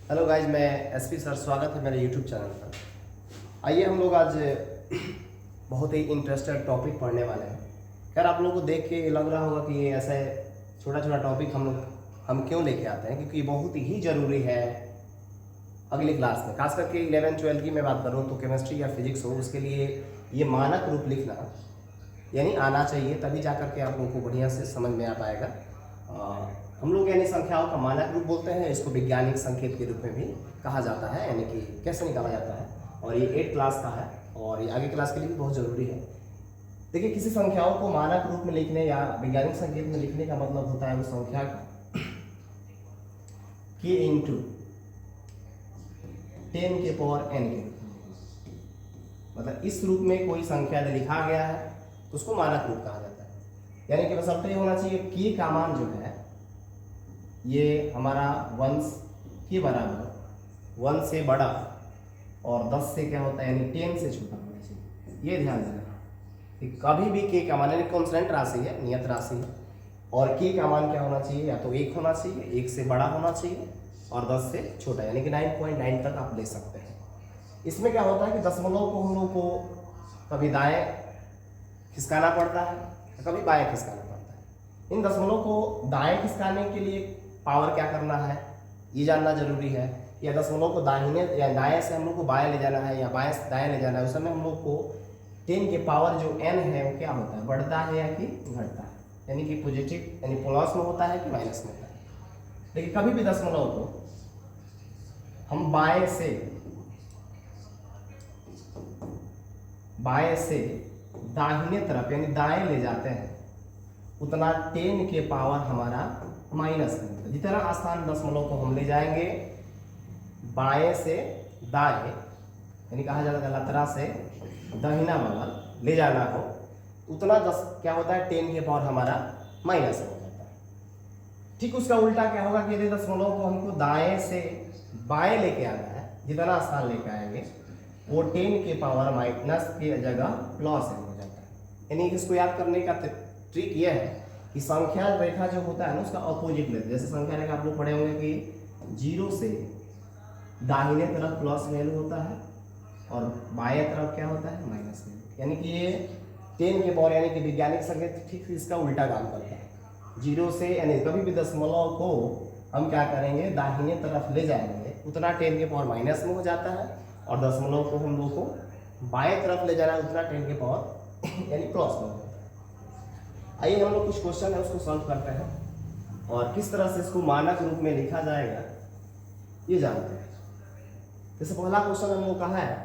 Hello guys, मैं SP sir. स्वागत है मेरे यूट्यूब चैनल पर। आइए हम लोग आज बहुत ही इंटरेस्टेड टॉपिक पढ़ने वाले हैं। खैर, आप लोगों को देख के लग रहा होगा कि ये ऐसे छोटा छोटा टॉपिक हम क्यों लेके आते हैं, क्योंकि ये बहुत ही ज़रूरी है अगली क्लास में। खास करके 11th-12th की मैं बात करूँ तो केमिस्ट्री या फिजिक्स हो, उसके लिए ये मानक रूप लिखना यानी आना चाहिए, तभी जा करके आप लोगों को बढ़िया से समझ में आ पाएगा। हम लोग यानी संख्याओं का मानक रूप बोलते हैं, इसको वैज्ञानिक संकेत के रूप में भी कहा जाता है, यानी कि कैसे निकाला जाता है। और ये 8th क्लास का है और ये आगे क्लास के लिए भी बहुत ज़रूरी है। देखिए, किसी संख्याओं को मानक रूप में लिखने या वैज्ञानिक संकेत में लिखने का मतलब होता है उस संख्या का k इंटू 10 के पावर n के रूप में। मतलब इस रूप में कोई संख्या यदि लिखा गया है तो उसको मानक रूप कहा जाता है। यानी कि बस अब तो ये होना चाहिए k का मान जो है ये हमारा 1 के बराबर, 1 से बड़ा और 10 से क्या होता है यानी 10 से छोटा होना चाहिए। ये ध्यान देना कि कभी भी k का मान यानी कॉन्स्टेंट राशि है, नियत राशि है, और k का मान क्या होना चाहिए, या तो 1 होना चाहिए, 1 से बड़ा होना चाहिए और 10 से छोटा, यानी कि 9.9 तक आप ले सकते हैं। इसमें क्या होता है कि दशमलव को हम लोग को कभी दाएं खिसकाना पड़ता है, कभी बाएं खिसकाना पड़ता है। इन दशमलव को दाएं खिसकाने के लिए पावर क्या करना है ये जानना जरूरी है, या दशमलव को दाहिने या दाएं से हम लोग को बाएं ले जाना है या बाएं से दाएं ले जाना है। उस समय हम लोग को 10 के पावर जो n है वो क्या होता है, बढ़ता है या कि घटता है, यानी कि पॉजिटिव यानी प्लस में होता है कि माइनस में होता है। लेकिन कभी भी दशमलव को हम बाएं से दाहिने तरफ यानी दाएं ले जाते हैं उतना 10 के पावर हमारा माइनस में होता है। जितना आसान दशमलव को हम ले जाएंगे बाएं से दाएं, यानी कहा जाता है लतरा से दाहिना बगल ले जाना हो, उतना क्या होता है 10 के पावर हमारा माइनस में हो जाता है। ठीक उसका उल्टा क्या होगा कि यदि दशमलव को हमको दाएं से बाएं लेके आना है, जितना आसान लेके आएंगे वो 10 के पावर माइनस की जगह प्लस हो जाता है। यानी इसको याद करने का ट्रिक ये है कि संख्या रेखा जो होता है ना उसका अपोजिट लेते। जैसे संख्या रेखा आप लोग पढ़े होंगे कि 0 से दाहिने तरफ प्लस वैल्यू होता है और बाएं तरफ क्या होता है माइनस वैल्यू, यानी कि ये 10 के पावर यानी कि वैज्ञानिक संकेत ठीक इसका उल्टा काम करता है। 0 से यानी कभी भी दशमलव को हम क्या करेंगे दाहिने तरफ ले जाएंगे उतना 10 के पावर माइनस में हो जाता है, और दशमलव को हम लोग को बाएं तरफ ले जाना है उतना 10 के पावर यानी प्लस में हो जाता है। आइए हम लोग कुछ क्वेश्चन है उसको सॉल्व करते हैं और किस तरह से इसको मानक रूप में लिखा जाएगा ये जानते हैं। जैसे पहला क्वेश्चन हम लोग कहा है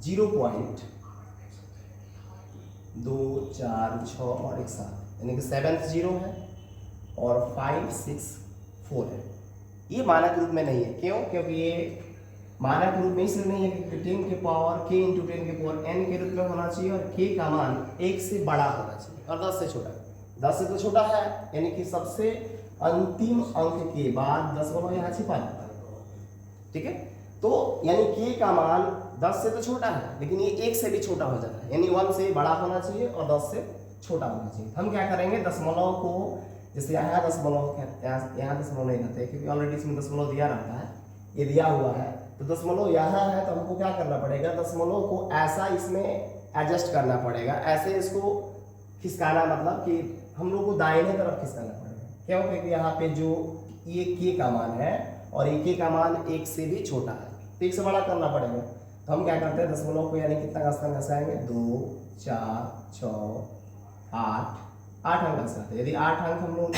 0.246 और 1 7, यानी कि 7th 0 है और 5 6 4 है। ये मानक रूप में नहीं है। क्यों? क्योंकि ये मानक रूप में इसलिए नहीं है कि 10 के पावर k इंटू 10 के पावर n के रूप में होना चाहिए और k का मान 1 से बड़ा होना चाहिए और 10 से छोटा। 10 से तो छोटा है, यानी कि सबसे अंतिम अंक के बाद दशमलव यहाँ छिपा जाता है। ठीक है, तो यानी k का मान 10 से तो छोटा है लेकिन ये 1 से भी छोटा हो जाता है, यानी 1 से बड़ा होना चाहिए और 10 से छोटा होना चाहिए। हम क्या करेंगे दशमलव को, जैसे यहाँ दशमलव यहाँ दशमलव नहीं रहते क्योंकि ऑलरेडी इसमें दशमलव दिया रहता है, ये दिया हुआ है तो दशमलव यहाँ है, तो हमको क्या करना पड़ेगा दशमलव को ऐसा इसमें एडजस्ट करना पड़ेगा, ऐसे इसको खिसकाना, मतलब कि हम लोग को दाहिने तरफ खिसकाना पड़ेगा। क्यों? क्योंकि यहाँ पे जो ये k का मान है और ये k का मान 1 से भी छोटा है तो 1 से बड़ा करना पड़ेगा। तो हम क्या करते हैं दशमलव को यानी कितना स्थान घसाएंगे 2 4 6 8 अंक घसाते हैं। यदि 8 अंक हम लोग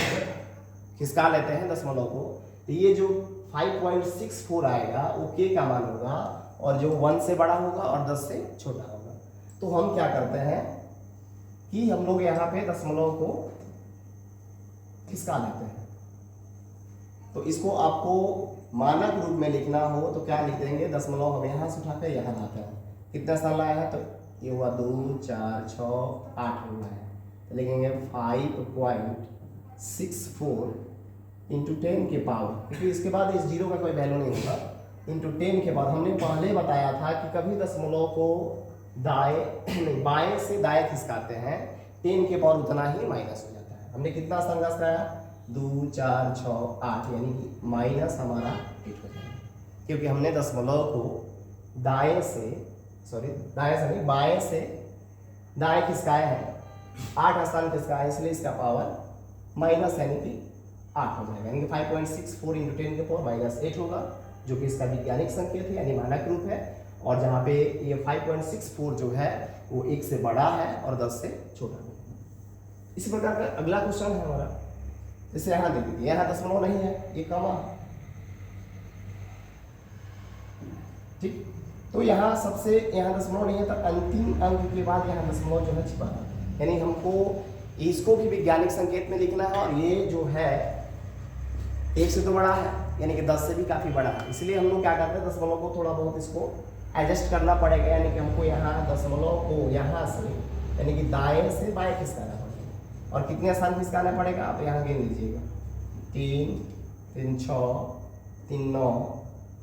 खिसका लेते हैं दशमलव को तो ये जो 5.64 आएगा वो k का मान होगा और जो 1 से बड़ा होगा और 10 से छोटा होगा। तो हम क्या करते हैं कि हम लोग यहाँ पे दशमलव को खिसका लेते हैं। तो इसको आपको मानक रूप में लिखना हो तो क्या लिख देंगे, दशमलव हम यहाँ से उठाकर यहाँ लाते हैं। कितना स्थान लाया है तो ये हुआ 2 4 6 8 हुआ है, तो लिखेंगे 5.64 इंटू 10 के पावर, क्योंकि इसके बाद इस 0 का कोई वैल्यू नहीं होगा, इंटू 10 के बाद। हमने पहले बताया था कि कभी दशमलव को बाएं से दाएं खिसकाते हैं 10 के पावर उतना ही माइनस हो जाता है। हमने कितना स्थान घसाया 2 4 6 8 यानी कि माइनस हमारा 8 हो जाएगा, क्योंकि हमने दशमलव को दाएं से नहीं बाएं से दाएं खिसकाया है, 8 स्थान खिसकाया है, इसलिए इसका पावर माइनस यानी कि 8 हो जाएगा, यानी कि 5.64 इंटू 10 के पावर माइनस 8 होगा, जो कि इसका वैज्ञानिक संकेत है यानी मानक रूप है। और जहाँ पे ये 5.64 जो है वो 1 से बड़ा है और 10 से छोटा है। इसी प्रकार का अगला क्वेश्चन है हमारा, जैसे यहाँ देख लीजिए, यहाँ दशमलव नहीं है, ये कमा है, ठीक। तो यहाँ दशमलव नहीं है, तो अंतिम अंक के बाद यहाँ दशमलव जो है छिपा है, यानी हमको इसको भी वैज्ञानिक संकेत में लिखना है। और ये जो है 1 से तो बड़ा है, यानी कि 10 से भी काफी बड़ा है, इसलिए हम लोग क्या करते हैं, दशमलव को थोड़ा बहुत इसको एडजस्ट करना पड़ेगा, यानी कि हमको यहाँ दशमलव को यहाँ से यानी कि दाएं से बाएं खिसकाना पड़ेगा। और कितने स्थान खिसकाना पड़ेगा, आप यहाँ गिन लीजिएगा, 3 3 6 3 9,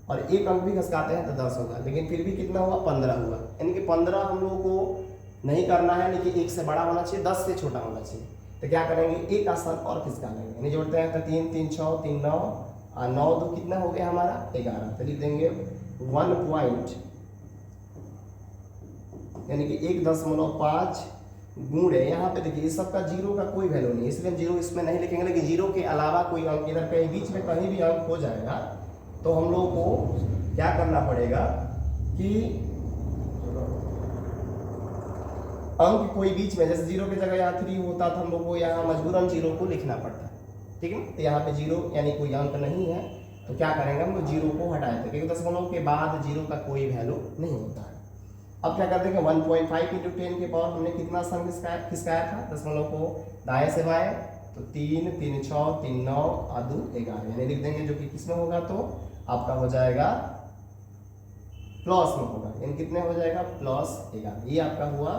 और एक अंक भी खिसकाते हैं तो 10 होगा, लेकिन फिर भी कितना हुआ, 15 हुआ, यानी कि 15 हम लोगों को नहीं करना है, लेकिन 1 से बड़ा होना चाहिए, 10 से छोटा होना चाहिए। तो क्या करेंगे, एक स्थान और खिसका लेंगे, यानी जोड़ते हैं तो 3 3 6 3 9 और 9 2 कितना हो गया हमारा 11, तो लिख देंगे 1 पॉइंट यानी कि 1.5 गुणे, यहाँ पे देखिए इस सबका जीरो का कोई वैल्यू नहीं, इसलिए हम जीरो इसमें नहीं लिखेंगे, लेकिन जीरो के अलावा कोई अंक इधर कहीं बीच में कहीं भी अंक हो जाएगा तो हम लोग को क्या करना पड़ेगा कि अंक कोई बीच में, जैसे जीरो की जगह यहाँ 3 होता तो हम लोग को यहाँ मजबूरन जीरो को लिखना पड़ता है, ठीक है। तो यहाँ पे जीरो यानी कोई अंक नहीं है, तो क्या करेंगे हम लोग जीरो को हटा देते, क्योंकि दशमलव के बाद जीरो का कोई वैल्यू नहीं होता है। अब क्या कर देंगे, 1.5 इंटू 10 के पावर हमने कितना स्थान खिसकाया था दशमलव को दाएं से बाएं, तो 3 3 6 3 9 और 2 11, यानी लिख देंगे, जो कि किसमें होगा तो आपका हो जाएगा प्लस में होगा, यानी कितने हो जाएगा +11, ये आपका हुआ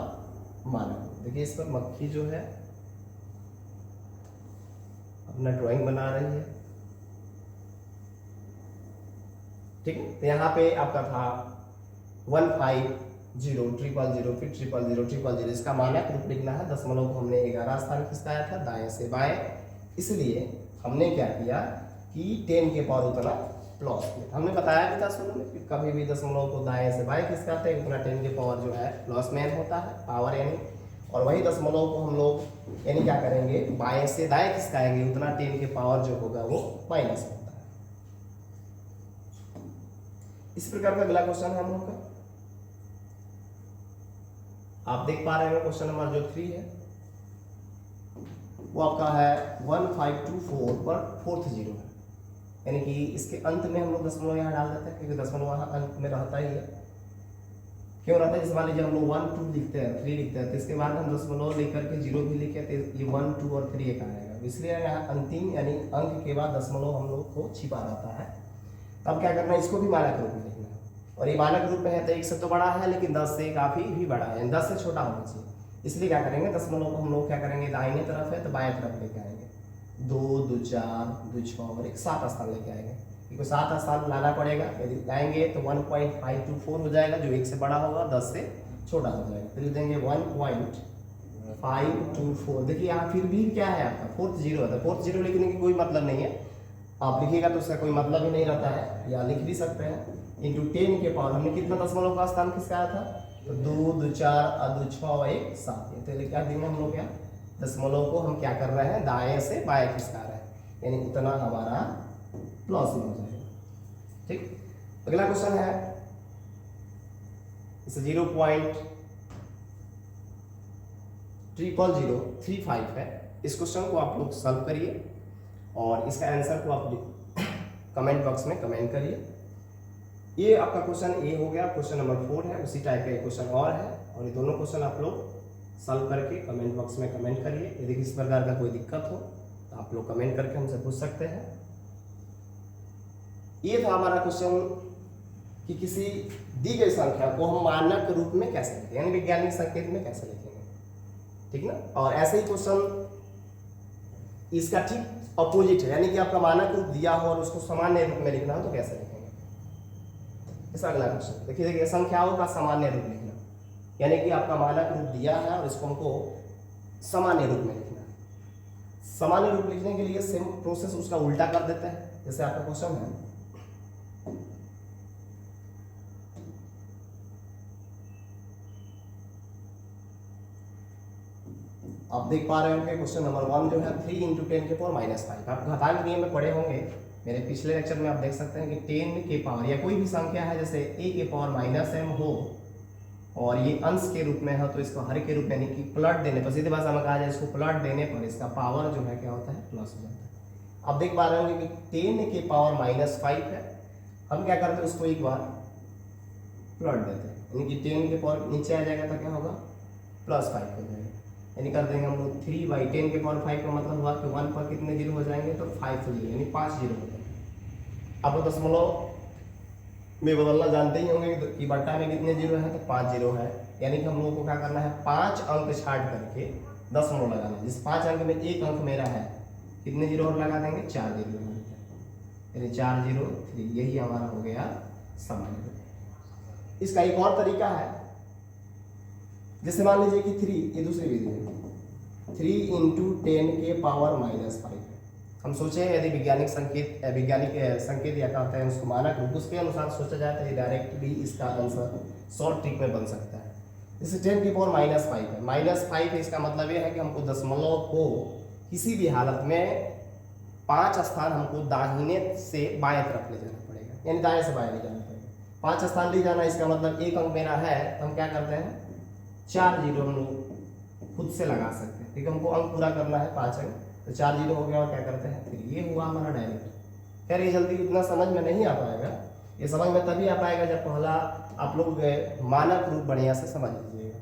मानक। देखिए इस पर मक्खी जो है अपना ड्राइंग बना रही है, ठीक है। तो यहाँ पे आपका था 150 000 फिर 000 इसका मानक रूप लिखना है, दशमलव को हमने 11 स्थान खिसकाया था दाएं से बाएं, इसलिए हमने क्या किया कि 10 के पावर उतना प्लस किया। हमने बताया भी था शुरू में कि कभी भी दशमलव को दाएं से बाएं खिसकाते हैं उतना 10 के पावर जो है प्लस में होता है, पावर यानी, और वही दशमलव को हम लोग यानी क्या करेंगे, बाएं से दाएं खिसकाएंगे उतना 10 के पावर जो होगा वो माइनस होता है। इस प्रकार का अगला क्वेश्चन है हम लोग का, आप देख पा रहे हैं क्वेश्चन नंबर जो 3 है वो आपका है 1524 पर 4th जीरो है, यानी कि इसके अंत में हम लोग दशमलव यहाँ डाल देते हैं, क्योंकि दशमलव वहाँ अंत में रहता ही है। क्यों रहता है, जैसे मान लीजिए हम लोग 1 2 लिखते हैं 3 लिखते हैं, तो इसके बाद हम दशमलव लेकर के जीरो भी लिखे तो ये 1 2 और 3 एक आएगा, इसलिए यहाँ अंतिम यानी अंक के बाद दशमलव हम लोग को छिपा रहता है। तब क्या करना है, इसको भी मानक रूप में लिखना है, और ये मानक रूप में है तो 1 से तो बड़ा है, लेकिन 10 से काफी भी बड़ा है, 10 से छोटा होना चाहिए, इसलिए क्या करेंगे, दशमलव को हम लोग क्या करेंगे, दाहिने तरफ है तो बाएं तरफ लेके आएंगे, 2 2 4 2 6 और एक 7 स्थान लेके आएंगे, क्योंकि 7 स्थान लाना पड़ेगा, यदि लाएंगे तो 1.524 हो जाएगा, जो 1 से बड़ा होगा 10 से छोटा हो जाएगा, तो लिख देंगे 1.524। देखिए यहाँ फिर भी क्या है आपका 4th जीरो है, तो 4th जीरो लिखने की कोई मतलब नहीं है, आप लिखिएगा तो उसका कोई मतलब ही नहीं रहता है, या लिख भी सकते हैं, इंटू 10 के पावर हमने कितना दशमलव का स्थान खिसकाया था, तो 2 2 4 और 2 6 और 1 7, तो क्या देंगे हम लोग, क्या दशमलव को हम क्या कर रहे हैं, दाएं से बाएं खिसका रहे हैं, यानी उतना हमारा प्लस में हो जाएगा, ठीक। अगला क्वेश्चन है इसे 0.00035 है, इस क्वेश्चन को आप लोग सॉल्व करिए और इसका आंसर को आप कमेंट बॉक्स में कमेंट करिए। ये आपका क्वेश्चन ए हो गया, क्वेश्चन नंबर 4 है, उसी टाइप का एक क्वेश्चन और है, और ये दोनों क्वेश्चन आप लोग सॉल्व करके कमेंट बॉक्स में कमेंट करिए। यदि किसी प्रकार का कोई दिक्कत हो तो आप लोग कमेंट करके हमसे पूछ सकते हैं। ये था हमारा क्वेश्चन कि किसी दी गई संख्या को हम मानक रूप में कैसे लिखेंगे, यानी वैज्ञानिक संकेत में कैसे लिखेंगे, ठीक ना। और ऐसे ही क्वेश्चन इसका ठीक अपोजिट है, यानी कि आपका मानक रूप दिया हो और उसको सामान्य रूप में लिखना हो तो कैसे लिखेंगे। इसका अगला क्वेश्चन देखिए, संख्याओं का सामान्य रूप लिखना, यानी कि आपका मानक रूप दिया है और इसको हमको सामान्य रूप में लिखना है। सामान्य रूप लिखने के लिए सेम प्रोसेस उसका उल्टा कर देते हैं। जैसे आपका क्वेश्चन है, आप देख पा रहे होंगे क्वेश्चन नंबर 1 जो है 3 इंटू 10 के पावर -5। आप घातांक नियम में पढ़े होंगे, मेरे पिछले लेक्चर में आप देख सकते हैं कि 10 के पावर या कोई भी संख्या है जैसे a के पावर -m हो और ये अंश के रूप में है तो इसको हर के रूप में यानी कि प्लट देने पर, सीधे भाषा में कहा जाए इसको प्लट देने पर इसका पावर जो है क्या होता है, प्लस हो जाता है। आप देख पा रहे होंगे कि 10 के पावर -5 है, हम क्या करते हैं उसको एक बार प्लट देते हैं, यानी कि 10 के पावर नीचे आ जाएगा तो क्या होगा, +5 हो जाएगा। यानी कर देंगे हम लोग 3/10 के पावर 5 का मतलब हुआ कि 1 पर कितने जीरो हो जाएंगे, तो 5 जीरो यानी 5 जीरो हो जाएंगे। आप लोग दशमलव में बदलना जानते ही होंगे कि बट्टा में कितने जीरो है, तो 5 जीरो है। यानी कि हम लोगों को क्या करना है, 5 अंक छाट करके दशमलव लगाना है। जिस 5 अंक में एक अंक मेरा है, कितने जीरो और लगा देंगे, 4 जीरो, यानी 4 0 3, यही हमारा हो गया सामान्य। इसका एक और तरीका है, जैसे मान लीजिए कि 3, ये दूसरी विधि है, 3 इंटू 10 के पावर -5। हम सोचे यदि वैज्ञानिक संकेत या कहते हैं उसको मानक रूप, उसके अनुसार सोचा जाए तो ये डायरेक्टली इसका आंसर शॉर्ट ट्रिक में बन सकता है। जैसे 10 की पावर -5 है, -5 है, इसका मतलब ये है कि हमको दशमलव को किसी भी हालत में 5 स्थान हमको दाहिने से बाएं तरफ ले जाना पड़ेगा, यानी दाएं से बाएं ले जाना पड़ेगा। 5 स्थान ले जाना, इसका मतलब एक अंक मेरा है तो हम क्या करते हैं, 4 जीरो हम लोग खुद से लगा सकते हैं, क्योंकि हमको अंक पूरा करना है 5 अंक, तो 4 जीरो हो गया और क्या करते हैं, फिर ये हुआ हमारा डायरेक्ट। खैर ये जल्दी उतना समझ में नहीं आ पाएगा, ये समझ में तभी आ पाएगा जब पहला आप लोग मानक रूप बढ़िया से समझ लीजिएगा।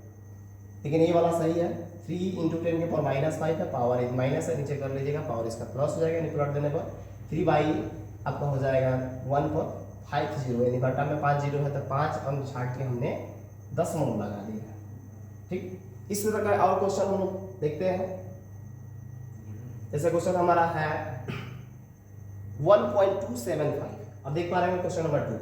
लेकिन ये वाला सही है, 3 इंटू 10 के पावर -5 है, पावर एक माइनस है, नीचे कर लीजिएगा, पावर इसका प्लस हो जाएगा, यानी प्लट देने पर 3 बाई आपका हो जाएगा 1 पर 5 जीरो, यानी बट्टा में 5 जीरो है तो 5 अंक छाट के हमने दशमलव लगा दिया। ठीक, इस तरह का और क्वेश्चन हम लोग देखते हैं। जैसे क्वेश्चन हमारा है 1.275। अब देख पा रहे हैं क्वेश्चन नंबर 2,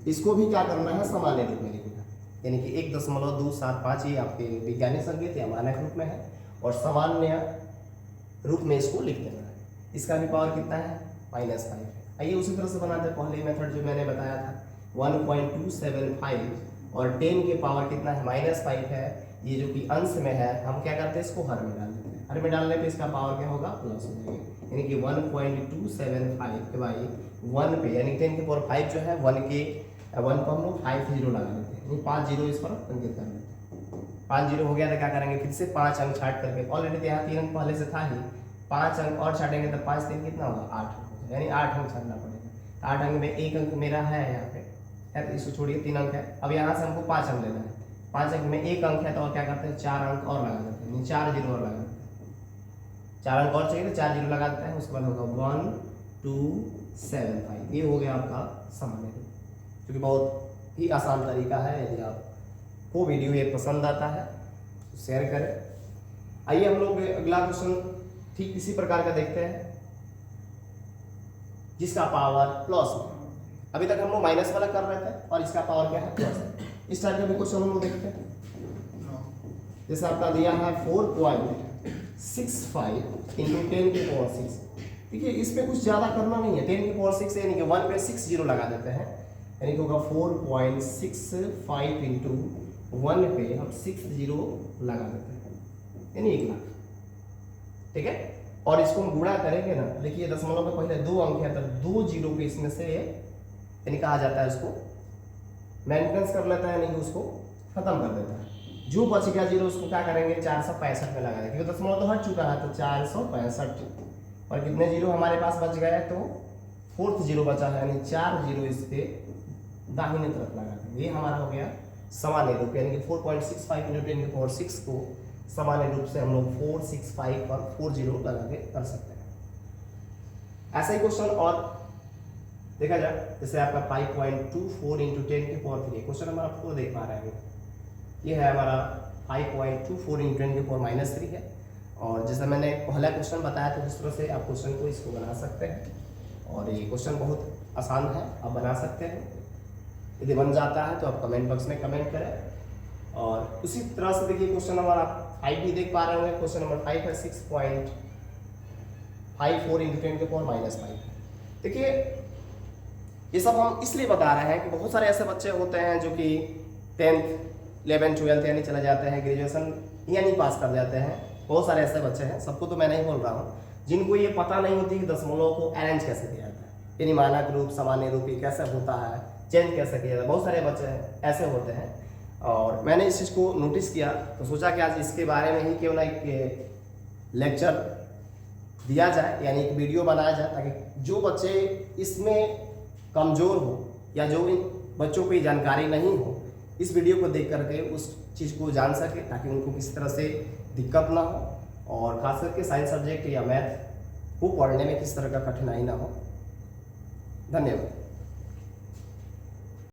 इसको भी क्या करना है, सामान्य रूप में लिखना है, यानी कि 1.275 ये आपके वैज्ञानिक संकेत या मानक रूप में है और सामान्य रूप में इसको लिख देना है। इसका भी पावर कितना है, -5 है। आइए उसी तरह से बनाते हैं, पहले मेथड जो मैंने बताया था 1.275 और 10 के पावर कितना है, -5 है, ये जो कि अंश में है, हम क्या करते हैं इसको हर में डाल देते हैं। हर में डालने पे इसका पावर क्या होगा, प्लस हो जाएगा, यानी कि 1.275 के बाई 1 पे, यानी 10 के पावर 5 जो है 1 पर हम लोग 5 जीरो लगा देते हैं, यानी 5 जीरो इस पर अंकित कर लेते हैं। 5 जीरो हो गया तो क्या करेंगे, फिर से 5 अंक छाट करके, ऑलरेडी यहाँ 3 अंक पहले से था ही, 5 अंक और छाटेंगे तो 5 3 कितना होगा, 8 अंक, यानी 8 अंक छाटना पड़ेगा। 8 अंक में एक अंक मेरा है यहाँ पे है, तो इसको छोड़िए, 3 अंक है। अब यहाँ से हमको 5 अंक लेना है, 5 अंक में एक अंक है तो और क्या करते हैं, 4 अंक और लगा देते हैं, 4 जीरो और लगा देते हैं। 4 अंक और चाहिए तो 4 जीरो लगा देते हैं, उसके बाद होगा 1.275। ये हो गया आपका सामान्य रूप, क्योंकि बहुत ही आसान तरीका है। यदि आपको वीडियो ये पसंद आता है तो शेयर करें। आइए हम लोग अगला क्वेश्चन ठीक इसी प्रकार का देखते हैं, जिसका पावर प्लस है। अभी तक हम लोग माइनस वाला कर रहे थे और इसका पावर क्या है, प्लस है। इस टाइप का भी क्वेश्चन हम लोग देखते हैं। जैसे आपका दिया है 4.65 इंटू 10 के पावर 6। देखिए इसमें कुछ ज़्यादा करना नहीं है, 10 के पावर 6 यानी कि 1 पे 6 जीरो लगा देते हैं, यानी कि होगा 4.65 इंटू 1 पे हम 6 जीरो लगा देते हैं, यानी 1 लाख। ठीक है, और इसको हम गुणा करेंगे ना, देखिए दशमलव में पहले 2 अंक है तो 2 जीरो के इसमें से यानी कहा जाता है उसको मेंटेनेंस कर लेता है, यानी कि उसको खत्म कर देता है। जो बच गया जीरो उसको क्या करेंगे, 465 में लगा देंगे, क्योंकि दशमलव तो हट चुका है, तो 465 और कितने जीरो हमारे पास बच गया है, तो 4th जीरो बचा है, यानी 4 जीरो इसके दाहिने तरफ लगा देंगे। ये हमारा हो गया सामान्य रूप, यानी कि 4.65 इंटू 10 के पावर 6 को सामान्य रूप से हम लोग 465 पर 4 जीरो लगा के कर सकते हैं। ऐसा ही क्वेश्चन और देखा जाए, जैसे आपका 5.24 इंटू 10 के पावर 3, क्वेश्चन हमारा 4 देख पा रहे हैं, ये है हमारा 5.24 इंटू 10 के पावर -3 है। और जैसा मैंने पहला क्वेश्चन बताया था, उस तरह से आप क्वेश्चन को इसको बना सकते हैं, और ये क्वेश्चन बहुत आसान है, आप बना सकते हैं। यदि बन जाता है तो आप कमेंट बॉक्स में कमेंट करें। और उसी तरह से देखिए क्वेश्चन हमारा 5 भी देख पा रहे होंगे। क्वेश्चन नंबर 5 है 6.54 इंटू 10 के पावर -5। देखिए ये सब हम इसलिए बता रहे हैं कि बहुत सारे ऐसे बच्चे होते हैं जो कि 10th 11th 12th यानी चले जाते हैं, ग्रेजुएशन यानी पास कर जाते हैं। बहुत सारे ऐसे बच्चे हैं, सबको तो मैं नहीं बोल रहा हूँ, जिनको ये पता नहीं होती कि दशमलव को अरेंज कैसे किया जाता है, यानी मानक रूप, सामान्य रूप ये कैसे होता है, चेंज कैसे किया जाता है। बहुत सारे बच्चे ऐसे होते हैं और मैंने इस चीज़ को नोटिस किया तो सोचा कि आज इसके बारे में ही क्यों ना एक लेक्चर दिया जाए, यानी एक वीडियो बनाया जाए, ताकि जो बच्चे इसमें कमज़ोर हो या जो इन बच्चों को ये जानकारी नहीं हो, इस वीडियो को देख करके उस चीज़ को जान सके, ताकि उनको किसी तरह से दिक्कत ना हो और खास करके साइंस सब्जेक्ट या मैथ को पढ़ने में किसी तरह का कठिनाई ना हो। धन्यवाद।